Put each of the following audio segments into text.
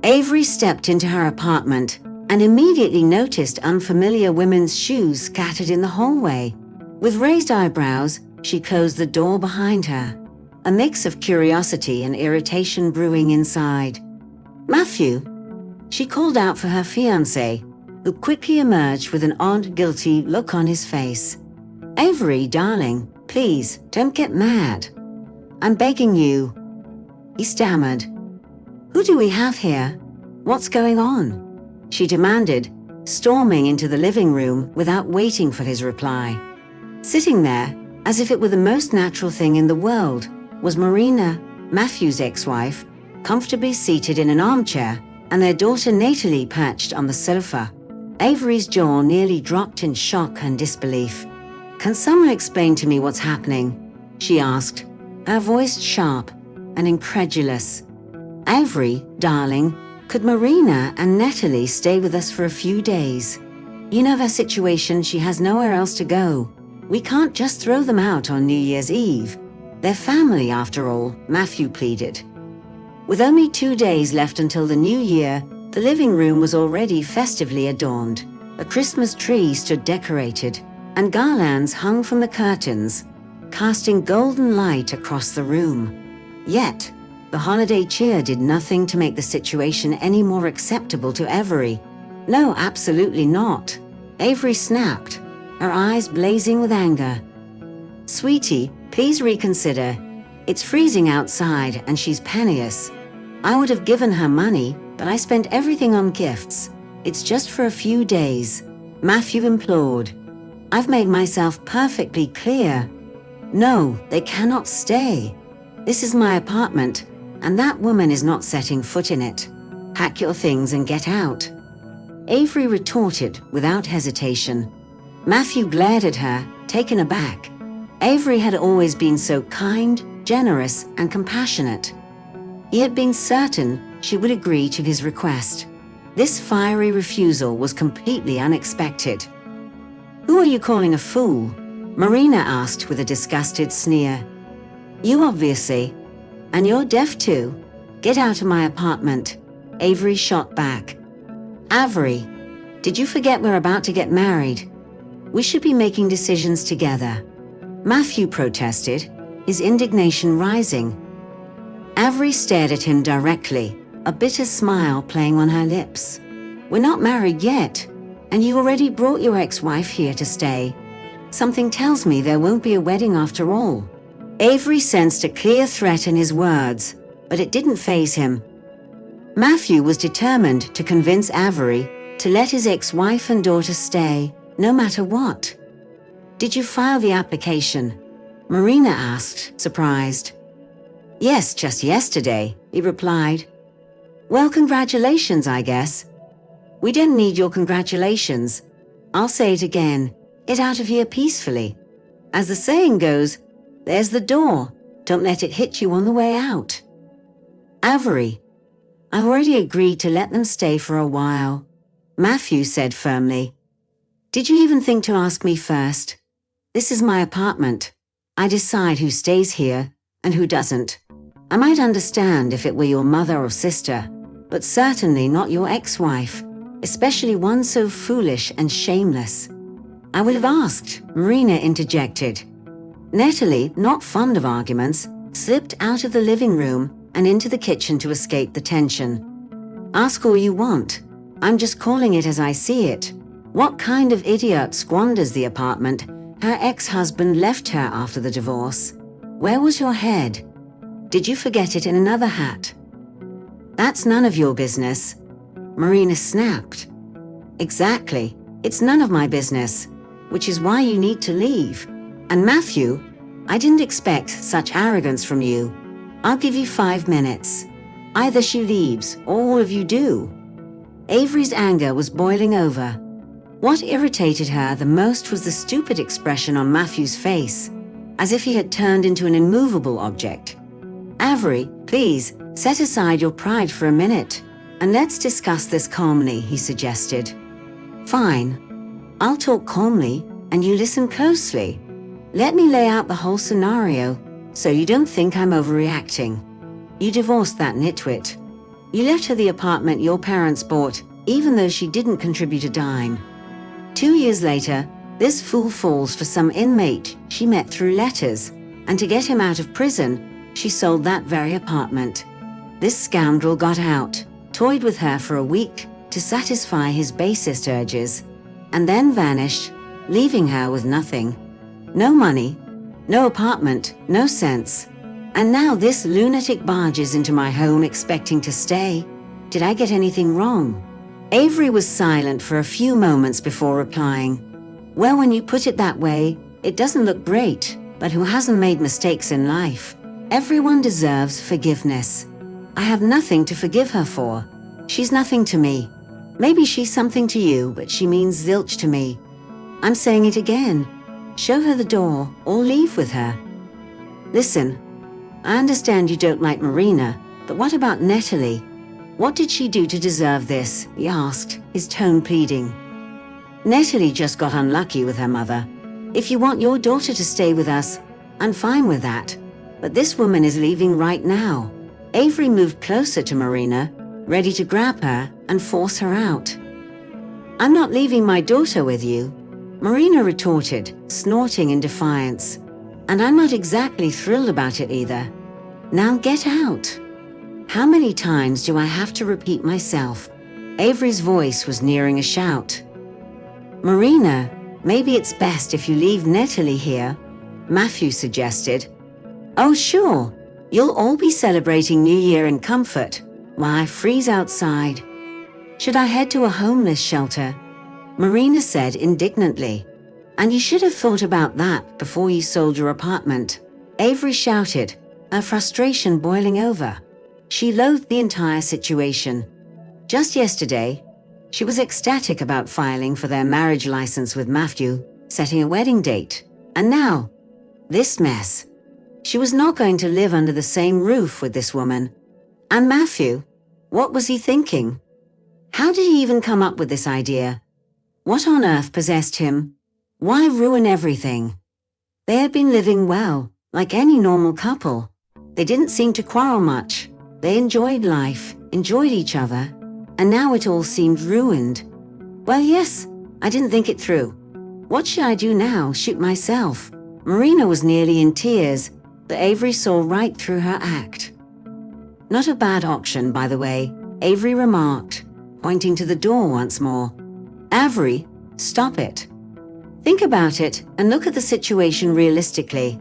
Avery stepped into her apartment and immediately noticed unfamiliar women's shoes scattered in the hallway. With raised eyebrows, she closed the door behind her, a mix of curiosity and irritation brewing inside. "Matthew," she called out for her fiancé, who quickly emerged with an odd, guilty look on his face. "Avery, darling, please, don't get mad. I'm begging you," he stammered. "Who do we have here? What's going on?" she demanded, storming into the living room without waiting for his reply. Sitting there, as if it were the most natural thing in the world, was Marina, Matthew's ex-wife, comfortably seated in an armchair, and their daughter Natalie perched on the sofa. Avery's jaw nearly dropped in shock and disbelief. "Can someone explain to me what's happening?" she asked, her voice sharp and incredulous. "Avery, darling, could Marina and Natalie stay with us for a few days? You know her situation, she has nowhere else to go. We can't just throw them out on New Year's Eve. They're family after all," Matthew pleaded. With only 2 days left until the new year, the living room was already festively adorned. A Christmas tree stood decorated, and garlands hung from the curtains, casting golden light across the room. Yet, the holiday cheer did nothing to make the situation any more acceptable to Avery. "No, absolutely not," Avery snapped, her eyes blazing with anger. "Sweetie, please reconsider. It's freezing outside and she's penniless. I would have given her money, but I spent everything on gifts. It's just for a few days," Matthew implored. "I've made myself perfectly clear. No, they cannot stay. This is my apartment, and that woman is not setting foot in it. Pack your things and get out," Avery retorted without hesitation. Matthew glared at her, taken aback. Avery had always been so kind, generous, and compassionate. He had been certain she would agree to his request. This fiery refusal was completely unexpected. "Who are you calling a fool?" Marina asked with a disgusted sneer. "You obviously. And you're deaf too. Get out of my apartment," Avery shot back. "Avery, did you forget we're about to get married? We should be making decisions together," Matthew protested, his indignation rising. Avery stared at him directly, a bitter smile playing on her lips. "We're not married yet, and you already brought your ex-wife here to stay. Something tells me there won't be a wedding after all." Avery sensed a clear threat in his words, but it didn't faze him. Matthew was determined to convince Avery to let his ex-wife and daughter stay, no matter what. "Did you file the application?" Marina asked, surprised. "Yes, just yesterday," he replied. "Well, congratulations, I guess." "We don't need your congratulations. I'll say it again. Get out of here peacefully. As the saying goes, there's the door. Don't let it hit you on the way out." "Avery, I've already agreed to let them stay for a while," Matthew said firmly. "Did you even think to ask me first? This is my apartment. I decide who stays here and who doesn't. I might understand if it were your mother or sister, but certainly not your ex-wife, especially one so foolish and shameless." "I would have asked," Marina interjected. Natalie, not fond of arguments, slipped out of the living room and into the kitchen to escape the tension. "Ask all you want. I'm just calling it as I see it. What kind of idiot squanders the apartment her ex-husband left her after the divorce? Where was your head? Did you forget it in another hat?" "That's none of your business," Marina snapped. "Exactly. It's none of my business, which is why you need to leave. And Matthew, I didn't expect such arrogance from you. I'll give you 5 minutes. Either she leaves or all of you do." Avery's anger was boiling over. What irritated her the most was the stupid expression on Matthew's face, as if he had turned into an immovable object. "Avery, please, set aside your pride for a minute, and let's discuss this calmly," he suggested. "Fine. I'll talk calmly, and you listen closely. Let me lay out the whole scenario, so you don't think I'm overreacting. You divorced that nitwit. You left her the apartment your parents bought, even though she didn't contribute a dime. 2 years later, this fool falls for some inmate she met through letters, and to get him out of prison, she sold that very apartment. This scoundrel got out, toyed with her for a week to satisfy his basest urges, and then vanished, leaving her with nothing. No money, no apartment, no sense. And now this lunatic barges into my home expecting to stay. Did I get anything wrong? Avery was silent for a few moments before replying. Well, when you put it that way, it doesn't look great, but who hasn't made mistakes in life? Everyone deserves forgiveness. I have nothing to forgive her for. She's nothing to me. Maybe she's something to you, but she means zilch to me. I'm saying it again. Show her the door or leave with her. Listen, I understand you don't like Marina, but what about Natalie? What did she do to deserve this? He asked, his tone pleading. Natalie just got unlucky with her mother. If you want your daughter to stay with us, I'm fine with that. But this woman is leaving right now. Avery moved closer to Marina, ready to grab her and force her out. I'm not leaving my daughter with you, Marina retorted, snorting in defiance. And I'm not exactly thrilled about it either. Now get out. How many times do I have to repeat myself? Avery's voice was nearing a shout. Marina, maybe it's best if you leave Natalie here, Matthew suggested. Oh sure, you'll all be celebrating New Year in comfort, while I freeze outside. Should I head to a homeless shelter? Marina said indignantly. And you should have thought about that before you sold your apartment. Avery shouted, her frustration boiling over. She loathed the entire situation. Just yesterday, she was ecstatic about filing for their marriage license with Matthew, setting a wedding date. And now, this mess. She was not going to live under the same roof with this woman. And Matthew, what was he thinking? How did he even come up with this idea? What on earth possessed him? Why ruin everything? They had been living well, like any normal couple. They didn't seem to quarrel much. They enjoyed life, enjoyed each other, and now it all seemed ruined. Well, yes, I didn't think it through. What should I do now? Shoot myself? Marina was nearly in tears, but Avery saw right through her act. Not a bad auction, by the way, Avery remarked, pointing to the door once more. Avery, stop it. Think about it and look at the situation realistically.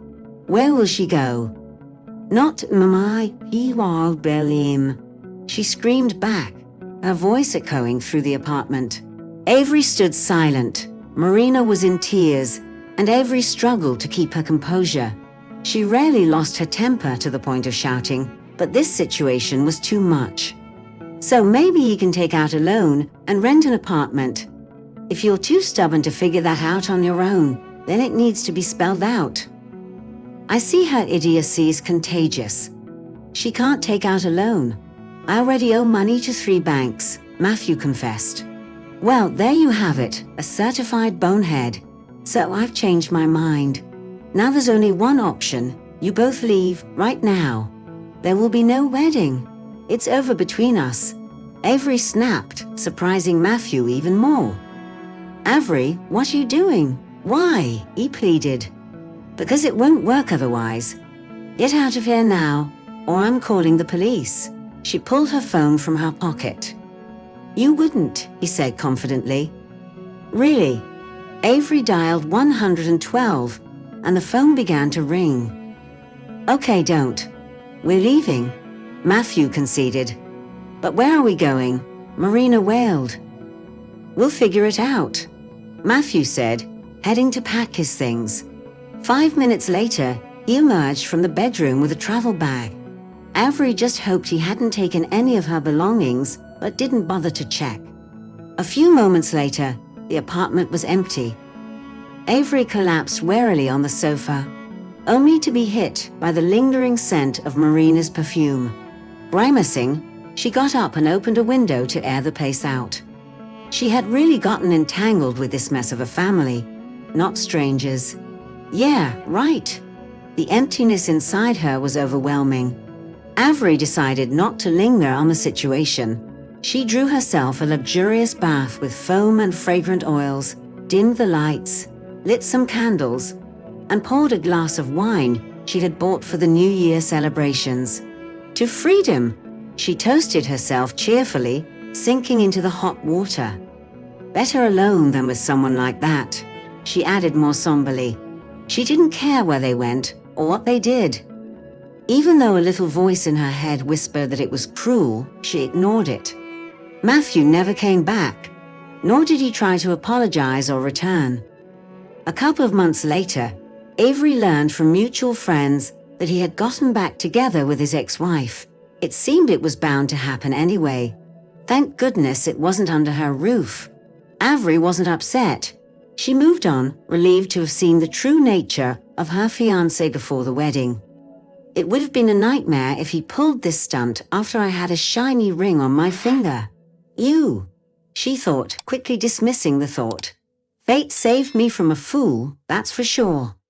Where will she go? Not my wild Belim, she screamed back, her voice echoing through the apartment. Avery stood silent. Marina was in tears, and Avery struggled to keep her composure. She rarely lost her temper to the point of shouting, but this situation was too much. So maybe he can take out a loan and rent an apartment. If you're too stubborn to figure that out on your own, then it needs to be spelled out. I see her idiocy is contagious. She can't take out a loan. I already owe money to 3 banks, Matthew confessed. Well, there you have it, a certified bonehead. So I've changed my mind. Now there's only one option. You both leave, right now. There will be no wedding. It's over between us. Avery snapped, surprising Matthew even more. Avery, what are you doing? Why? He pleaded. Because it won't work otherwise. Get out of here now, or I'm calling the police. She pulled her phone from her pocket. You wouldn't, he said confidently. Really? Avery dialed 112, and the phone began to ring. Okay, don't. We're leaving, Matthew conceded. But where are we going? Marina wailed. We'll figure it out, Matthew said, heading to pack his things. 5 minutes later, he emerged from the bedroom with a travel bag. Avery just hoped he hadn't taken any of her belongings, but didn't bother to check. A few moments later, the apartment was empty. Avery collapsed wearily on the sofa, only to be hit by the lingering scent of Marina's perfume. Grimacing, she got up and opened a window to air the place out. She had really gotten entangled with this mess of a family, not strangers. Yeah, right. The emptiness inside her was overwhelming. Avery decided not to linger on the situation. She drew herself a luxurious bath with foam and fragrant oils, dimmed the lights, lit some candles, and poured a glass of wine she had bought for the New Year celebrations. To freedom, she toasted herself cheerfully, sinking into the hot water. Better alone than with someone like that, she added more somberly. She didn't care where they went or what they did. Even though a little voice in her head whispered that it was cruel, she ignored it. Matthew never came back, nor did he try to apologize or return. A couple of months later, Avery learned from mutual friends that he had gotten back together with his ex-wife. It seemed it was bound to happen anyway. Thank goodness it wasn't under her roof. Avery wasn't upset. She moved on, relieved to have seen the true nature of her fiancé before the wedding. It would have been a nightmare if he pulled this stunt after I had a shiny ring on my finger. Ew, she thought, quickly dismissing the thought. Fate saved me from a fool, that's for sure.